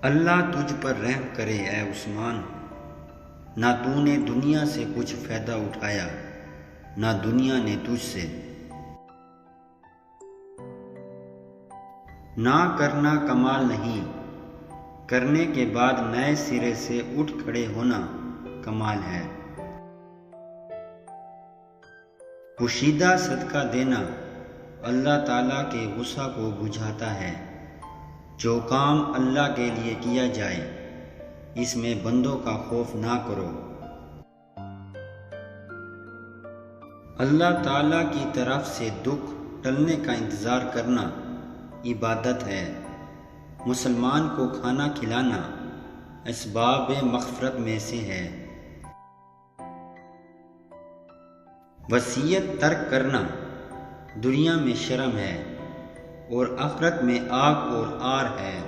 اللہ تجھ پر رحم کرے اے عثمان، نہ تو نے دنیا سے کچھ فائدہ اٹھایا نہ دنیا نے تجھ سے۔ نہ کرنا کمال نہیں، کرنے کے بعد نئے سرے سے اٹھ کھڑے ہونا کمال ہے۔ پوشیدہ صدقہ دینا اللہ تعالیٰ کے غصہ کو بجھاتا ہے۔ جو کام اللہ کے لیے کیا جائے اس میں بندوں کا خوف نہ کرو۔ اللہ تعالیٰ کی طرف سے دکھ ٹلنے کا انتظار کرنا عبادت ہے۔ مسلمان کو کھانا کھلانا اسباب مغفرت میں سے ہے۔ وصیت ترک کرنا دنیا میں شرم ہے اور آخرت میں آگ اور آر ہے۔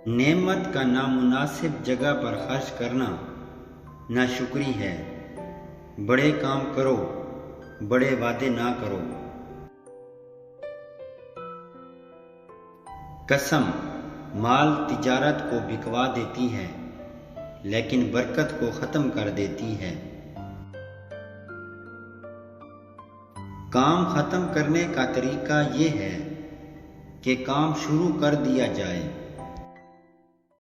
نعمت کا نامناسب جگہ پر خرچ کرنا ناشکری ہے۔ بڑے کام کرو، بڑے وعدے نہ کرو۔ قسم مال تجارت کو بکوا دیتی ہے لیکن برکت کو ختم کر دیتی ہے۔ کام ختم کرنے کا طریقہ یہ ہے کہ کام شروع کر دیا جائے۔